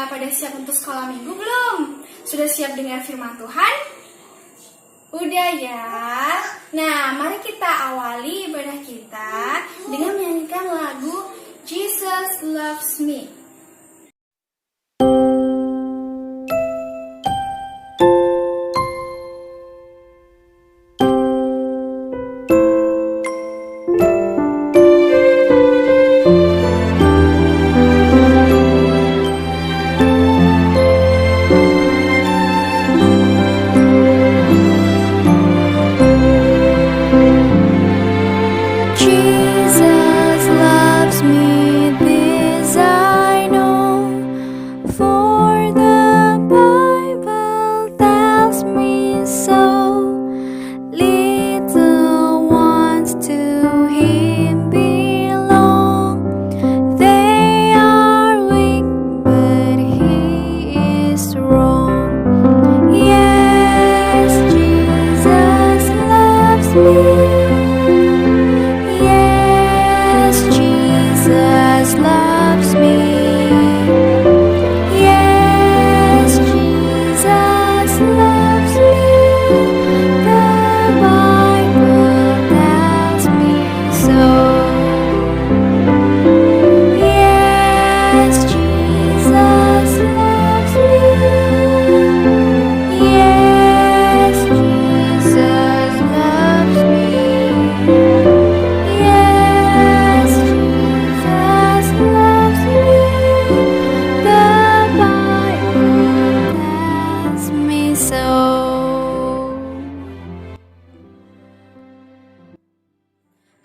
pada siap untuk sekolah minggu belum? Sudah siap dengar firman Tuhan? Udah ya. Nah, mari kita awali ibadah kita dengan menyanyikan lagu Jesus Loves Me.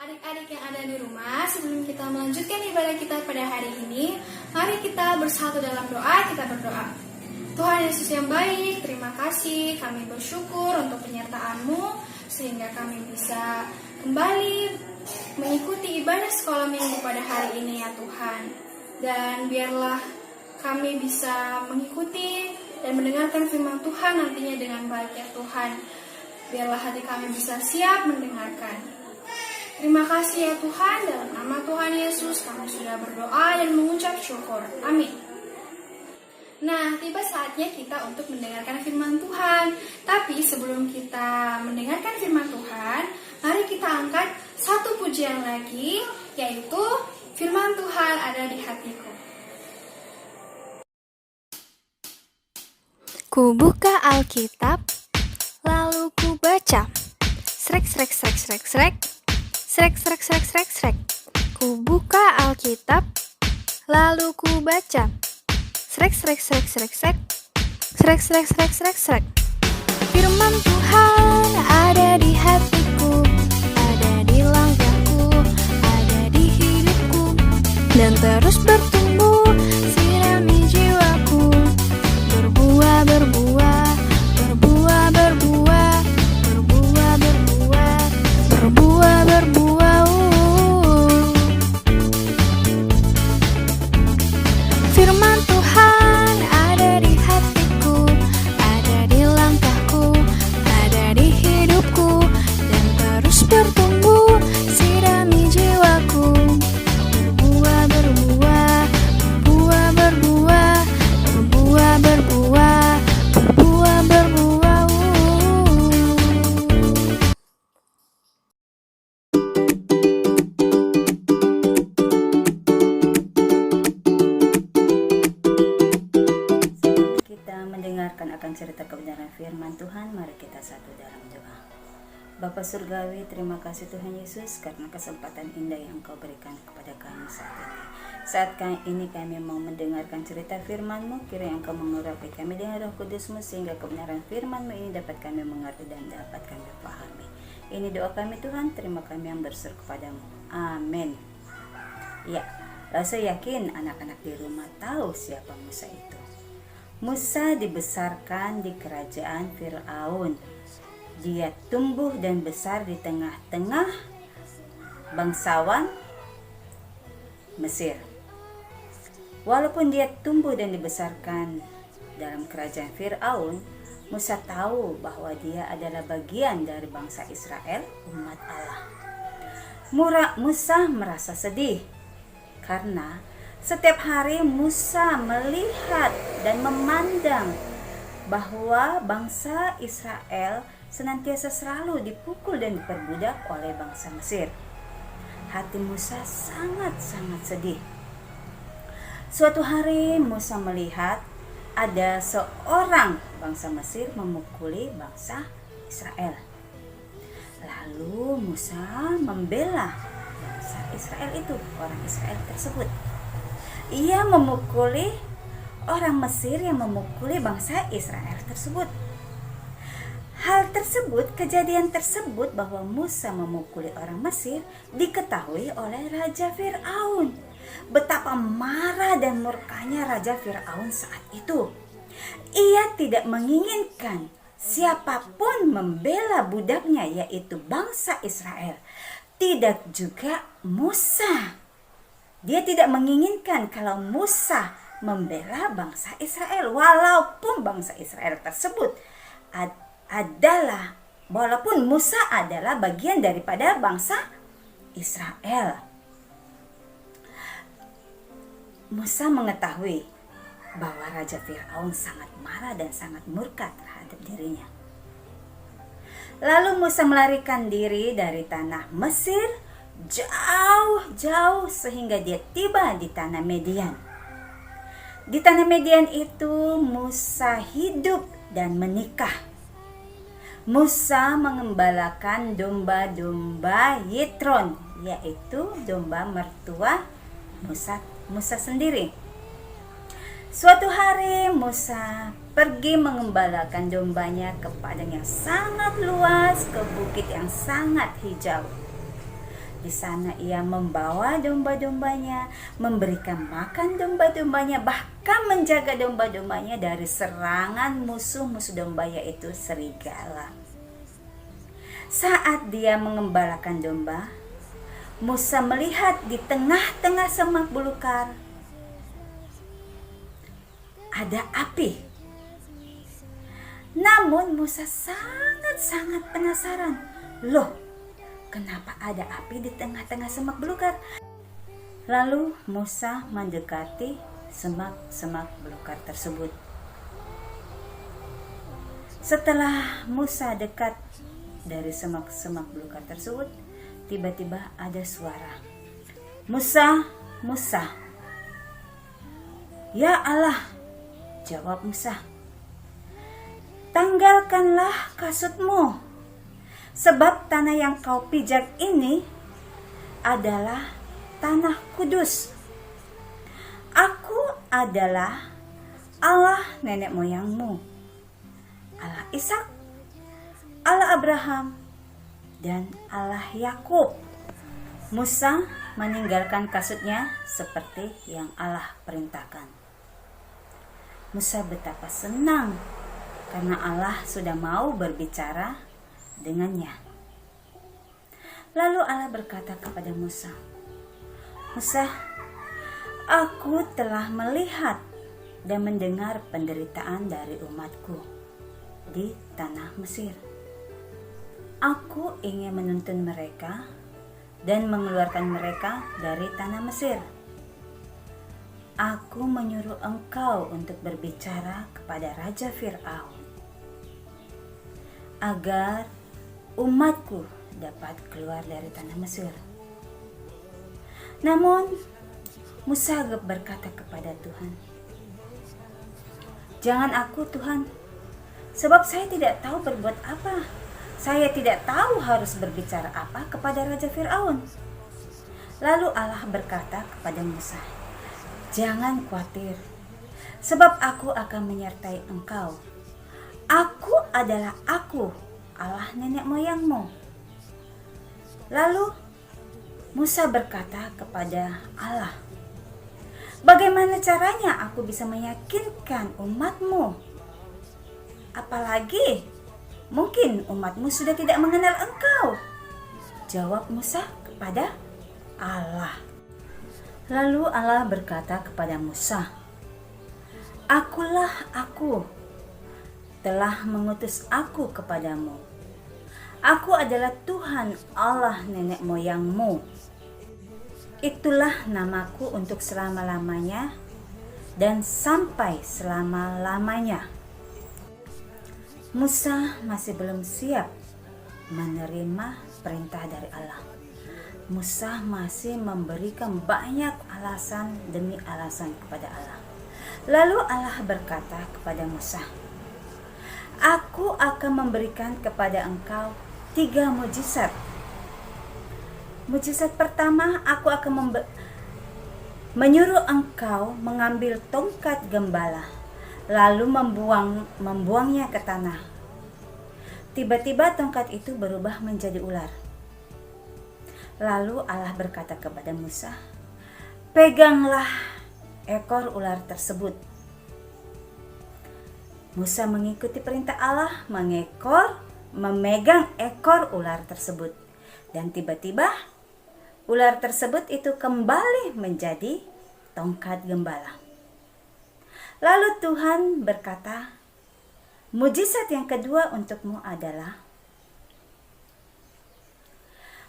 Adik-adik yang ada di rumah, sebelum kita melanjutkan ibadah kita pada hari ini, mari kita bersatu dalam doa. Kita berdoa. Tuhan Yesus yang baik, terima kasih, kami bersyukur untuk penyertaan-Mu sehingga kami bisa kembali mengikuti ibadah sekolah minggu pada hari ini ya Tuhan. Dan biarlah kami bisa mengikuti dan mendengarkan firman Tuhan nantinya dengan baik ya Tuhan. Biarlah hati kami bisa siap mendengarkan. Terima kasih ya Tuhan, dalam nama Tuhan Yesus kami sudah berdoa dan mengucap syukur. Amin. Nah, tiba saatnya kita untuk mendengarkan firman Tuhan. Tapi sebelum kita mendengarkan firman Tuhan, mari kita angkat satu pujian lagi, yaitu firman Tuhan ada di hatiku. Ku buka Alkitab, lalu ku baca. Srek, srek, srek, srek, srek. Srek, srek, srek, srek, srek. Ku buka Alkitab, lalu ku baca. Srek, srek, srek, srek, srek. Srek, srek, srek, srek, srek. Firman Tuhan ada di hatiku, ada di langkahku, ada di hidupku, dan terus bertumbuh, sirami jiwaku. Berbuah, berbuah, berbuah, berbuah, berbuah, berbuah, berbuah, berbuah. Firman Tuhan ada di hatiku, ada di langkahku, ada di hidupku, dan terus bertumbuh, sirami jiwaku. Berbuah, berbuah, berbuah, berbuah, berbuah, berbuah, berbuah, berbuah. Kita mendengarkan akan cerita kebenaran firman Tuhan. Mari kita satu dalam doa. Bapa Surgawi, terima kasih Tuhan Yesus karena kesempatan indah yang Engkau berikan kepada kami saat ini. Saat ini kami mau mendengarkan cerita firman-Mu, kiranya Engkau mengurapi kami dengan Roh Kudus-Mu sehingga kebenaran firman-Mu ini dapat kami mengerti dan dapat kami pahami. Ini doa kami Tuhan, terima kami yang berseru kepadamu. Amin. Ya, saya yakin anak-anak di rumah tahu siapa Musa itu. Musa dibesarkan di kerajaan Firaun. Dia tumbuh dan besar di tengah-tengah bangsawan Mesir. Walaupun dia tumbuh dan dibesarkan dalam kerajaan Firaun, Musa tahu bahwa dia adalah bagian dari bangsa Israel, umat Allah. Musa merasa sedih karena Setiap hari Musa melihat dan memandang bahwa bangsa Israel senantiasa selalu dipukul dan diperbudak oleh bangsa Mesir. Hati Musa sangat-sangat sedih. Suatu hari Musa melihat ada seorang bangsa Mesir memukuli bangsa Israel. Lalu Musa membela bangsa Israel itu, orang Israel tersebut. Ia memukuli orang Mesir yang memukuli bangsa Israel tersebut. Hal tersebut, kejadian tersebut bahwa Musa memukuli orang Mesir diketahui oleh Raja Fir'aun. Betapa marah dan murkanya Raja Fir'aun saat itu. Ia tidak menginginkan siapapun membela budaknya, yaitu bangsa Israel. Tidak juga Musa. Dia tidak menginginkan kalau Musa membela bangsa Israel, walaupun bangsa Israel tersebut walaupun Musa adalah bagian daripada bangsa Israel. Musa mengetahui bahwa Raja Fir'aun sangat marah dan sangat murka terhadap dirinya. Lalu Musa melarikan diri dari tanah Mesir jauh-jauh sehingga dia tiba di tanah Median. Di tanah Median itu Musa hidup dan menikah. Musa mengembalakan domba-domba Yitron, yaitu domba mertua Musa sendiri. Suatu hari Musa pergi mengembalakan dombanya ke padang yang sangat luas, ke bukit yang sangat hijau. Di sana ia membawa domba-dombanya, memberikan makan domba-dombanya, bahkan menjaga domba-dombanya dari serangan musuh-musuh domba, yaitu serigala. Saat dia mengembalakan domba, Musa melihat di tengah-tengah semak belukar ada api. Namun Musa sangat-sangat penasaran. Loh, kenapa ada api di tengah-tengah semak belukar? Lalu Musa mendekati semak-semak belukar tersebut. Setelah Musa dekat dari semak-semak belukar tersebut, tiba-tiba ada suara. Musa, Musa. Ya Allah, jawab Musa. Tanggalkanlah kasutmu, sebab tanah yang kau pijak ini adalah tanah kudus. Aku adalah Allah nenek moyangmu, Allah Ishak, Allah Abraham, dan Allah Yakub. Musa meninggalkan kasutnya seperti yang Allah perintahkan. Musa betapa senang karena Allah sudah mau berbicara dengannya. Lalu Allah berkata kepada Musa, Musa, aku telah melihat dan mendengar penderitaan dari umatku di tanah Mesir. Aku ingin menuntun mereka dan mengeluarkan mereka dari tanah Mesir. Aku menyuruh engkau untuk berbicara kepada Raja Fir'aun agar umatku dapat keluar dari tanah Mesir. Namun Musa berkata kepada Tuhan, jangan aku Tuhan, sebab saya tidak tahu berbuat apa. Saya tidak tahu harus berbicara apa kepada Raja Fir'aun. Lalu Allah berkata kepada Musa, jangan khawatir, sebab aku akan menyertai engkau. Aku adalah aku, Allah nenek moyangmu. Lalu Musa berkata kepada Allah, bagaimana caranya aku bisa meyakinkan umatmu? Apalagi mungkin umatmu sudah tidak mengenal engkau. Jawab Musa kepada Allah. Lalu Allah berkata kepada Musa, akulah aku, telah mengutus aku kepadamu. Aku adalah Tuhan Allah nenek moyangmu. itulah namaku untuk selama-lamanya dan sampai selama-lamanya. Musa masih belum siap menerima perintah dari Allah. Musa masih memberikan banyak alasan demi alasan kepada Allah. Lalu Allah berkata kepada Musa, "Aku akan memberikan kepada engkau 3 mujizat. Mujizat pertama, aku akan menyuruh engkau mengambil tongkat gembala, lalu membuangnya ke tanah. Tiba-tiba tongkat itu berubah menjadi ular. Lalu Allah berkata kepada Musa, peganglah ekor ular tersebut." Musa mengikuti perintah Allah, memegang ekor ular tersebut. Dan tiba-tiba ular tersebut itu kembali menjadi tongkat gembala. Lalu Tuhan berkata, mujizat yang kedua untukmu adalah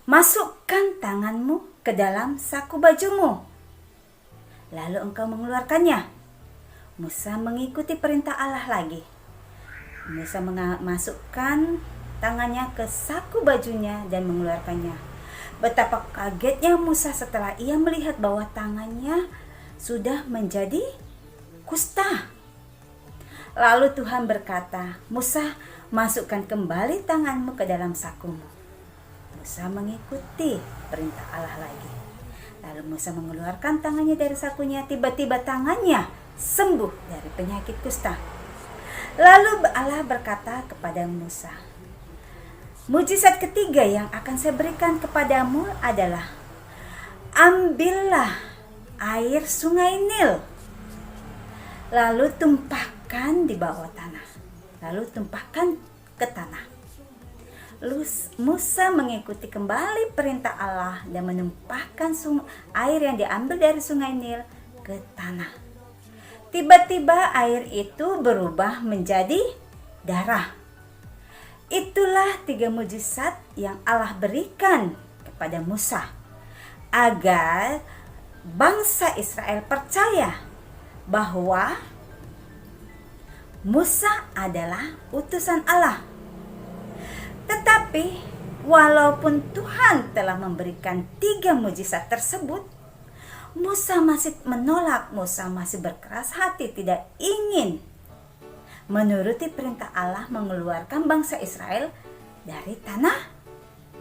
masukkan tanganmu ke dalam saku bajumu, lalu engkau mengeluarkannya. Musa mengikuti perintah Allah lagi. Musa memasukkan tangannya ke saku bajunya dan mengeluarkannya. Betapa kagetnya Musa setelah ia melihat bahwa tangannya sudah menjadi kusta. Lalu Tuhan berkata, Musa, masukkan kembali tanganmu ke dalam sakumu. Musa mengikuti perintah Allah lagi. Lalu Musa mengeluarkan tangannya dari sakunya. Tiba-tiba tangannya sembuh dari penyakit kusta. Lalu Allah berkata kepada Musa, mujizat ketiga yang akan saya berikan kepadamu adalah ambillah air sungai Nil, lalu tumpahkan di bawah tanah, lalu tumpahkan ke tanah. Lalu Musa mengikuti kembali perintah Allah dan menumpahkan air yang diambil dari sungai Nil ke tanah. Tiba-tiba air itu berubah menjadi darah. Itulah 3 mujizat yang Allah berikan kepada Musa agar bangsa Israel percaya bahwa Musa adalah utusan Allah. Tetapi walaupun Tuhan telah memberikan 3 mujizat tersebut, Musa masih menolak. Musa masih berkeras hati, tidak ingin menuruti perintah Allah mengeluarkan bangsa Israel dari tanah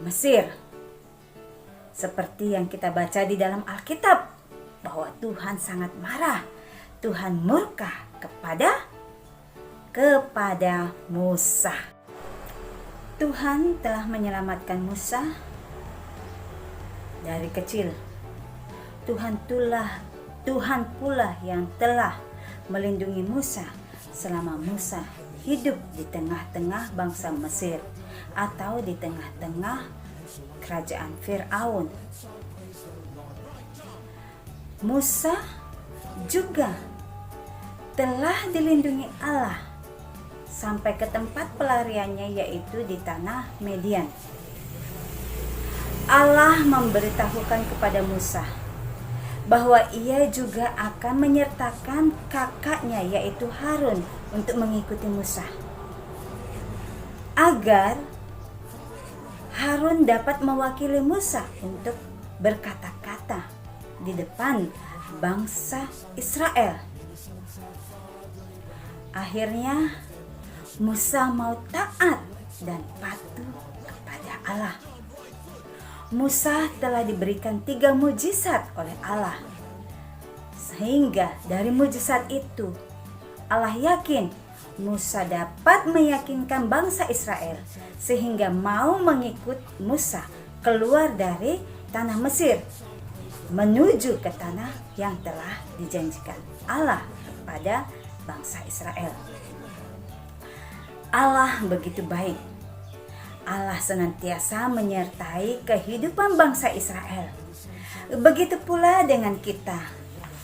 Mesir. Seperti yang kita baca di dalam Alkitab, bahwa Tuhan sangat marah, Tuhan murka kepada Musa. Tuhan telah menyelamatkan Musa dari kecil. Tuhan pula yang telah melindungi Musa selama Musa hidup di tengah-tengah bangsa Mesir atau di tengah-tengah kerajaan Firaun. Musa juga telah dilindungi Allah sampai ke tempat pelariannya, yaitu di tanah Median. Allah memberitahukan kepada Musa bahwa ia juga akan menyertakan kakaknya, yaitu Harun, untuk mengikuti Musa, agar Harun dapat mewakili Musa untuk berkata-kata di depan bangsa Israel. Akhirnya Musa mau taat dan patuh kepada Allah. Musa telah diberikan 3 mujizat oleh Allah. Sehingga dari mujizat itu, Allah yakin Musa dapat meyakinkan bangsa Israel sehingga mau mengikut Musa keluar dari tanah Mesir menuju ke tanah yang telah dijanjikan Allah kepada bangsa Israel. Allah begitu baik. Allah senantiasa menyertai kehidupan bangsa Israel. Begitu pula dengan kita,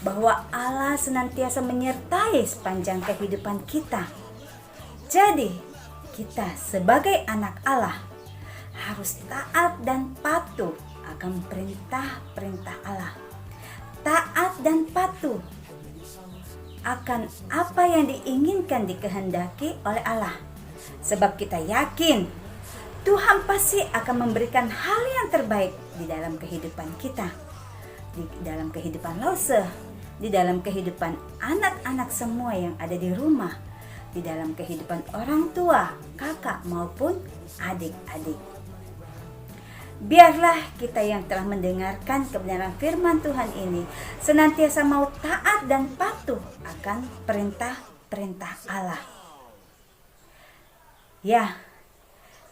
bahwa Allah senantiasa menyertai sepanjang kehidupan kita. Jadi, kita sebagai anak Allah harus taat dan patuh akan perintah-perintah Allah. Taat dan patuh akan apa yang diinginkan, dikehendaki oleh Allah. Sebab kita yakin Tuhan pasti akan memberikan hal yang terbaik di dalam kehidupan kita, di dalam kehidupan Lause, di dalam kehidupan anak-anak semua yang ada di rumah, di dalam kehidupan orang tua, kakak maupun adik-adik. Biarlah kita yang telah mendengarkan kebenaran firman Tuhan ini senantiasa mau taat dan patuh akan perintah-perintah Allah. Ya,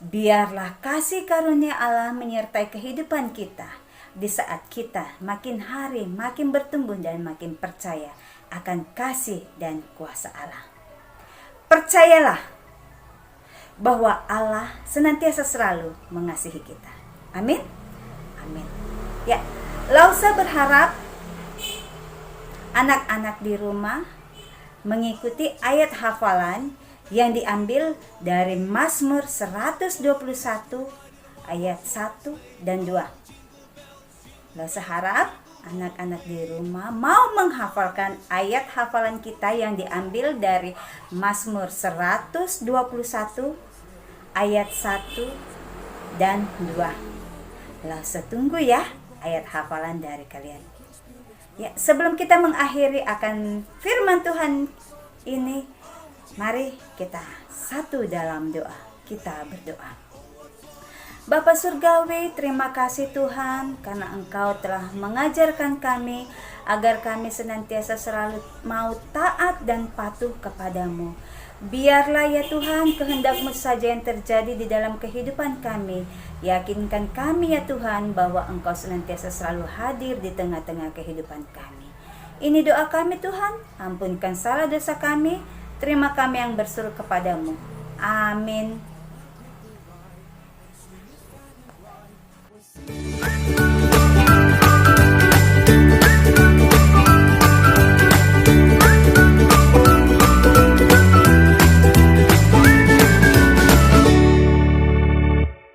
biarlah kasih karunia Allah menyertai kehidupan kita di saat kita makin hari makin bertumbuh dan makin percaya akan kasih dan kuasa Allah. Percayalah bahwa Allah senantiasa selalu mengasihi kita. Amin. Amin. Ya, Lause berharap anak-anak di rumah mengikuti ayat hafalan yang diambil dari Mazmur 121 ayat 1 dan 2. Lause harap anak-anak di rumah mau menghafalkan ayat hafalan kita yang diambil dari Mazmur 121 ayat 1 dan 2. Lause tunggu ya ayat hafalan dari kalian. Ya, sebelum kita mengakhiri akan firman Tuhan ini, mari kita satu dalam doa. Kita berdoa. Bapa Surgawi, terima kasih Tuhan karena Engkau telah mengajarkan kami agar kami senantiasa selalu mau taat dan patuh kepadamu. Biarlah ya Tuhan kehendak-Mu saja yang terjadi di dalam kehidupan kami. Yakinkan kami ya Tuhan bahwa Engkau senantiasa selalu hadir di tengah-tengah kehidupan kami. Ini doa kami Tuhan, ampunkan salah dosa kami, terima kami yang berseru kepadamu. Amin.